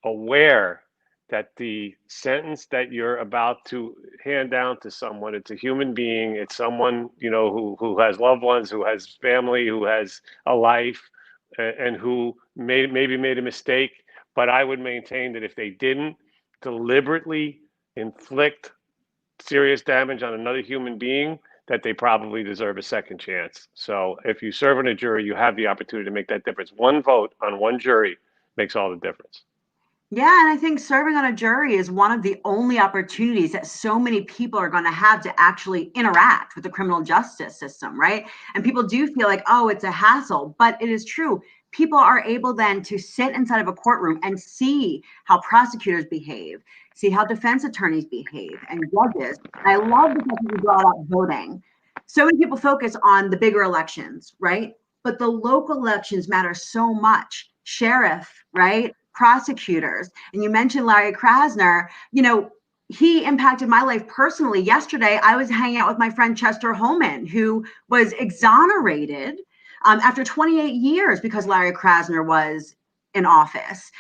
aware that the sentence that you're about to hand down to someone, it's a human being, it's someone who has loved ones, who has family, who has a life, and who maybe made a mistake. But I would maintain that if they didn't deliberately inflict serious damage on another human being, that they probably deserve a second chance. So if you serve on a jury, you have the opportunity to make that difference. One vote on one jury makes all the difference. Yeah, and I think serving on a jury is one of the only opportunities that so many people are going to have to actually interact with the criminal justice system, right? And people do feel like, oh, it's a hassle, but it is true. People are able then to sit inside of a courtroom and see how prosecutors behave, see how defense attorneys behave, and judges. And I love the fact that you brought up voting. So many people focus on the bigger elections, right? But the local elections matter so much. Sheriff, right? Prosecutors. And you mentioned Larry Krasner, he impacted my life personally. Yesterday, I was hanging out with my friend Chester Holman, who was exonerated after 28 years because Larry Krasner was in office.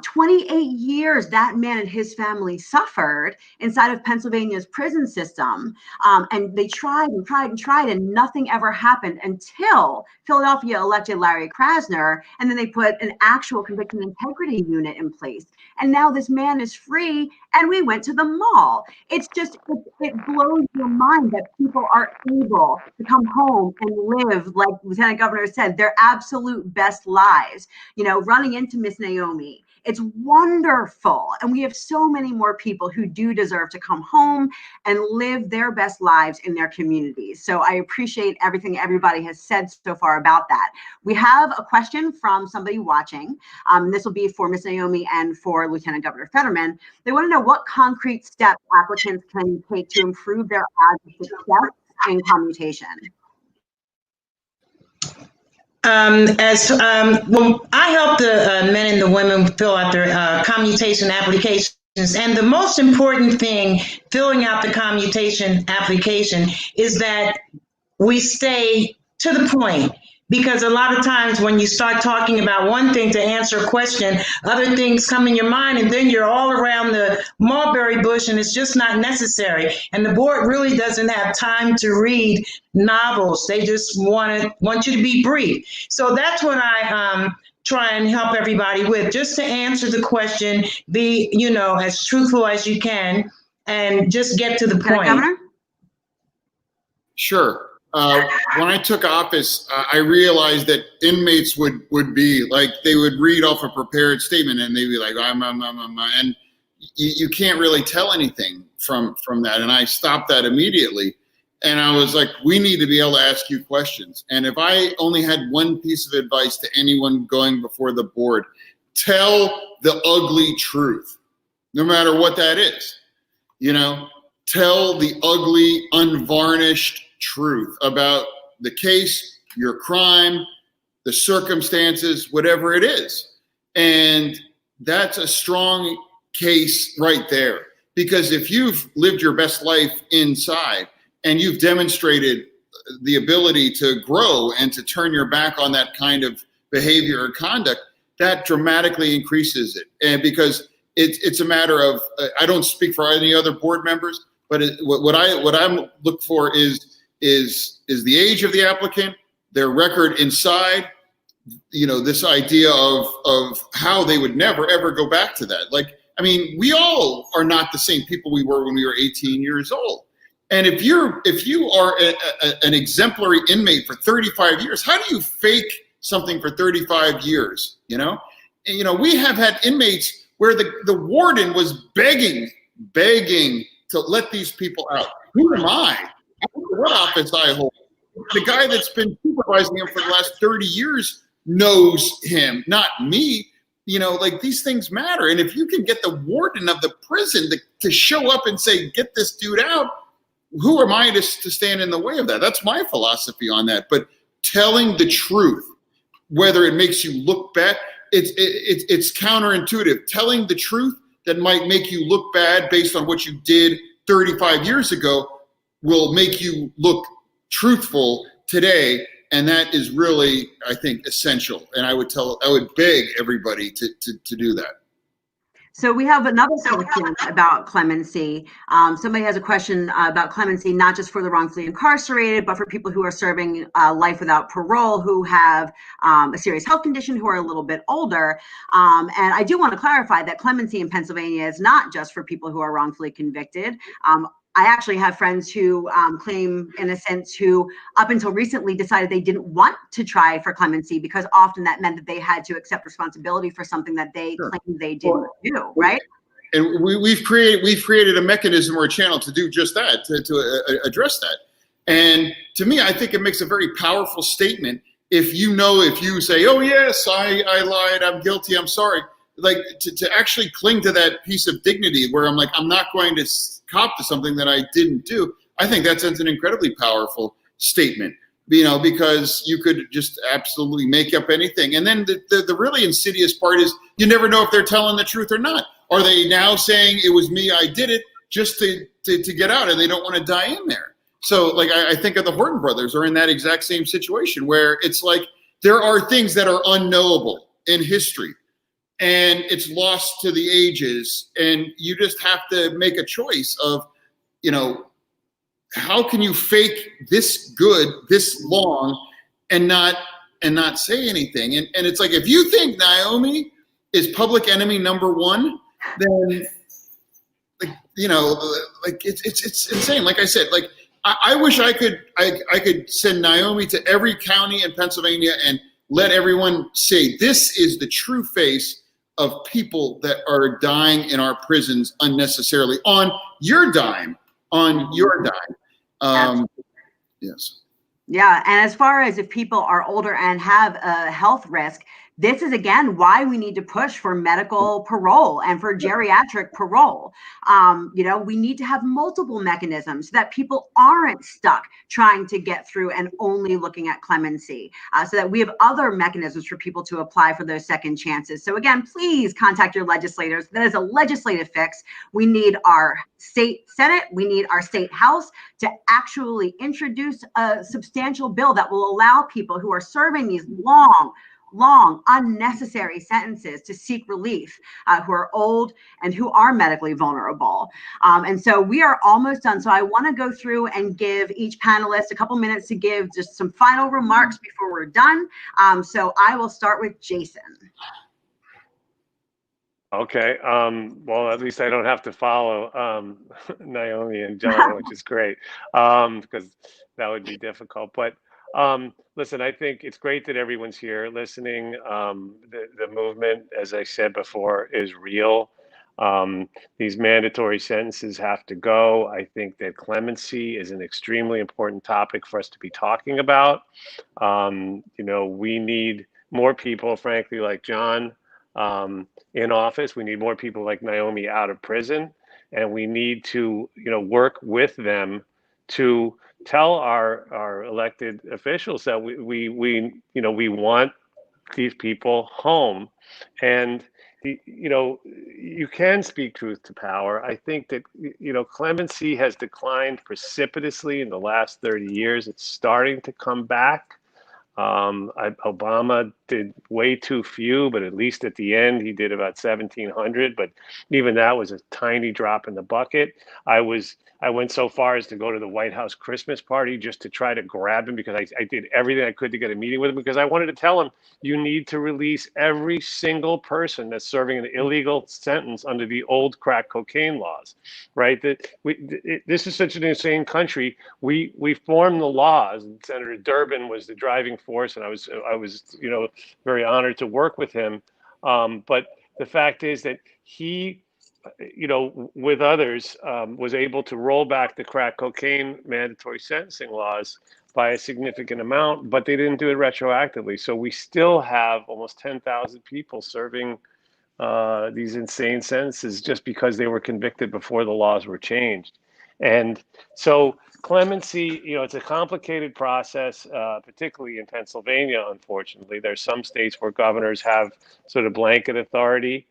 28 years that man and his family suffered inside of Pennsylvania's prison system. And they tried and tried and tried, and nothing ever happened until Philadelphia elected Larry Krasner. And then they put an actual conviction integrity unit in place. And now this man is free, and we went to the mall. It's just, it blows your mind that people are able to come home and live, like Lieutenant Governor said, their absolute best lives. Running into Miss Naomi, it's wonderful. And we have so many more people who do deserve to come home and live their best lives in their communities. So I appreciate everything everybody has said so far about that. We have a question from somebody watching. This will be for Miss Naomi and for Lieutenant Governor Fetterman. They want to know what concrete steps applicants can take to improve their odds of success in commutation. Well, I help the men and the women fill out their commutation applications. And the most important thing filling out the commutation application is that we stay to the point. Because a lot of times when you start talking about one thing to answer a question, other things come in your mind, and then you're all around the mulberry bush, and it's just not necessary. And the board really doesn't have time to read novels. They just want you to be brief. So that's what I try and help everybody with, just to answer the question, be, as truthful as you can, and just get to the point. Governor? Sure. When I took office, I realized that inmates would be like, they would read off a prepared statement and they'd be like, and you can't really tell anything from that. And I stopped that immediately. And I was like, we need to be able to ask you questions. And if I only had one piece of advice to anyone going before the board, tell the ugly truth, no matter what that is. Tell the ugly, unvarnished truth about the case, your crime, the circumstances, whatever it is. And that's a strong case right there. Because if you've lived your best life inside and you've demonstrated the ability to grow and to turn your back on that kind of behavior or conduct, that dramatically increases it. And because it's a matter of, I don't speak for any other board members, but what I'm looking for is the age of the applicant, their record inside, this idea of how they would never, ever go back to that. We all are not the same people we were when we were 18 years old. And if you are an exemplary inmate for 35 years, how do you fake something for 35 years? We have had inmates where the warden was begging to let these people out. Who am I? What office I hold? The guy that's been supervising him for the last 30 years knows him, not me. These things matter. And if you can get the warden of the prison to show up and say, get this dude out, who am I to stand in the way of that? That's my philosophy on that. But telling the truth, whether it makes you look bad, it's counterintuitive. Telling the truth that might make you look bad based on what you did 35 years ago will make you look truthful today. And that is really, I think, essential. And I would beg everybody to do that. So we have another question about clemency. Somebody has a question about clemency, not just for the wrongfully incarcerated, but for people who are serving life without parole, who have a serious health condition, who are a little bit older. And I do want to clarify that clemency in Pennsylvania is not just for people who are wrongfully convicted. I actually have friends who claim innocence who up until recently decided they didn't want to try for clemency because often that meant that they had to accept responsibility for something that they claimed they didn't do, right? And we've created a mechanism or a channel to do just that, to address that. And to me, I think it makes a very powerful statement if you say, oh yes, I lied, I'm guilty, I'm sorry. To actually cling to that piece of dignity where I'm like, I'm not going to cop to something that I didn't do. I think that's an incredibly powerful statement, because you could just absolutely make up anything. And then the really insidious part is you never know if they're telling the truth or not. Are they now saying it was me, I did it just to get out and they don't want to die in there? So I think of the Horton brothers are in that exact same situation where it's like there are things that are unknowable in history. And it's lost to the ages, and you just have to make a choice of, how can you fake this good this long and not say anything? And it's like, if you think Naomi is public enemy number one, then it's insane. Like I said, I wish I could send Naomi to every county in Pennsylvania and let everyone say this is the true face of people that are dying in our prisons unnecessarily on your dime. Yes. Yeah, and as far as if people are older and have a health risk, This is, again, why we need to push for medical parole and for geriatric parole. We need to have multiple mechanisms so that people aren't stuck trying to get through and only looking at clemency, so that we have other mechanisms for people to apply for those second chances. So again, please contact your legislators. That is a legislative fix. We need our state Senate, we need our state House to actually introduce a substantial bill that will allow people who are serving these long, unnecessary sentences to seek relief, who are old and who are medically vulnerable. And so we are almost done. So I want to go through and give each panelist a couple minutes to give just some final remarks before we're done. So I will start with Jason. Okay. Well, at least I don't have to follow Naomi and John, which is great, because that would be difficult. But listen, I think it's great that everyone's here listening. The movement, as I said before, is real. These mandatory sentences have to go. I think that clemency is an extremely important topic for us to be talking about. We need more people, frankly, like John, in office. We need more people like Naomi out of prison, and we need to, work with them to tell our elected officials that we want these people home. And you can speak truth to power. I think that clemency has declined precipitously in the last 30 years. It's starting to come back. Obama did way too few, but at least at the end he did about 1,700. But even that was a tiny drop in the bucket. I went so far as to go to the White House Christmas party just to try to grab him, because I did everything I could to get a meeting with him, because I wanted to tell him, you need to release every single person that's serving an illegal sentence under the old crack cocaine laws, right? This is such an insane country. We formed the laws, and Senator Durbin was the driving force, and I was very honored to work with him. But the fact is that he, with others, was able to roll back the crack cocaine mandatory sentencing laws by a significant amount, but they didn't do it retroactively. So we still have almost 10,000 people serving these insane sentences just because they were convicted before the laws were changed. And so clemency, it's a complicated process, particularly in Pennsylvania, unfortunately. There's some states where governors have sort of blanket authority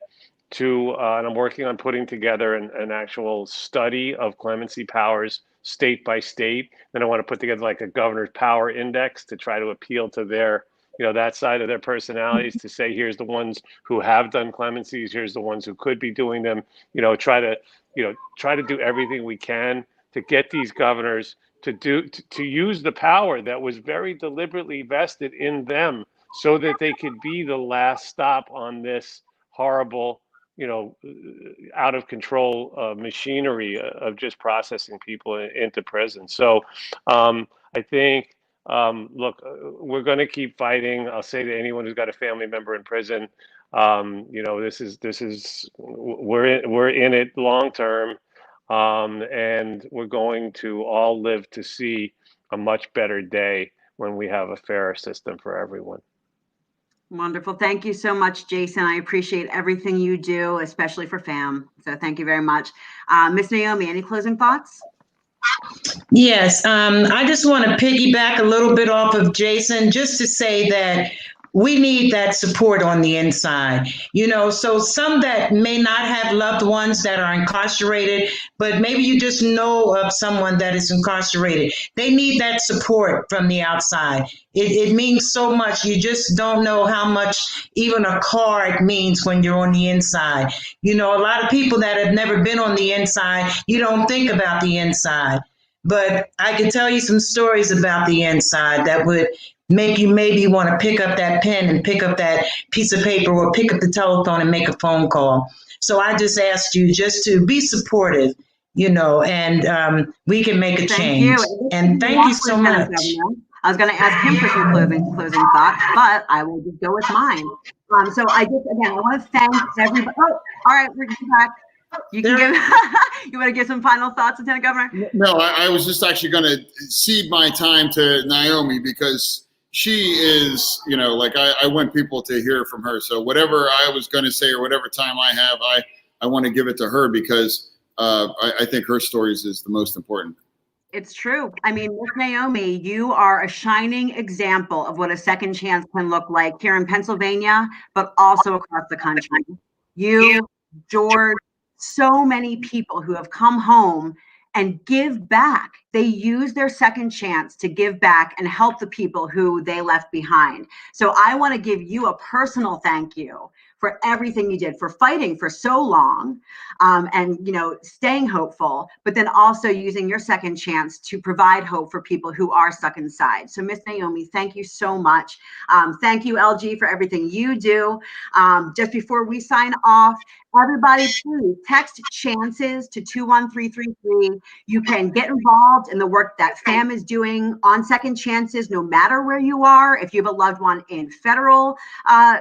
and I'm working on putting together an actual study of clemency powers state by state. Then I want to put together like a governor's power index to try to appeal to their, that side of their personalities, to say, here's the ones who have done clemencies, here's the ones who could be doing them, try to do everything we can to get these governors to use the power that was very deliberately vested in them, so that they could be the last stop on this horrible, out of control machinery of just processing people into prison. So I think, look, we're going to keep fighting. I'll say to anyone who's got a family member in prison, this is we're in it long term, and we're going to all live to see a much better day when we have a fairer system for everyone. Wonderful. Thank you so much, Jason. I appreciate everything you do, especially for FAMM. So thank you very much. Ms. Naomi, any closing thoughts? Yes, I just want to piggyback a little bit off of Jason, just to say that we need that support on the inside, so some that may not have loved ones that are incarcerated, but maybe you just know of someone that is incarcerated. They need that support from the outside. It means so much. You just don't know how much even a card means when you're on the inside. A lot of people that have never been on the inside, you don't think about the inside. But I can tell you some stories about the inside that would make you maybe want to pick up that pen and pick up that piece of paper, or pick up the telephone and make a phone call. So I just asked you just to be supportive, and we can make a change. And thank you so much. I was going to ask him for some closing thoughts, but I will just go with mine. So I want to thank everybody. Oh, all right, we're back. You can give. You want to give some final thoughts, Lieutenant Governor? No, I was just actually going to cede my time to Naomi, because she is, you know, like I want people to hear from her. So whatever I was going to say or whatever time I have, I want to give it to her because I think her stories is the most important. It's true. I mean, Miss Naomi, you are a shining example of what a second chance can look like here in Pennsylvania, but also across the country. You, George, so many people who have come home and give back. They use their second chance to give back and help the people who they left behind. So I want to give you a personal thank you for everything you did, for fighting for so long, and, you know, staying hopeful, but then also using your second chance to provide hope for people who are stuck inside. So Miss Naomi, thank you so much. Thank you, LG, for everything you do. Just before we sign off, everybody, please text chances to 21333. You can get involved in the work that FAMM is doing on second chances, no matter where you are. If you have a loved one in federal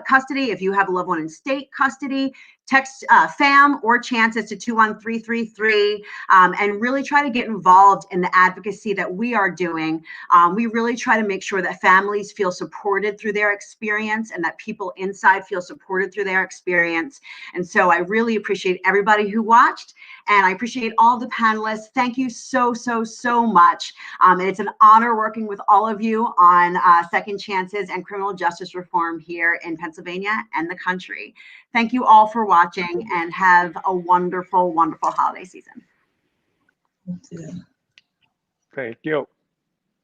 custody, if you have a loved one in state custody, text FAMM or chances to 21333, and really try to get involved in the advocacy that we are doing. We really try to make sure that families feel supported through their experience and that people inside feel supported through their experience. And so I really appreciate everybody who watched, and I appreciate all the panelists. Thank you so, so, so much. And it's an honor working with all of you on second chances and criminal justice reform here in Pennsylvania and the country. Thank you all for watching, and have a wonderful, wonderful holiday season. Thank you.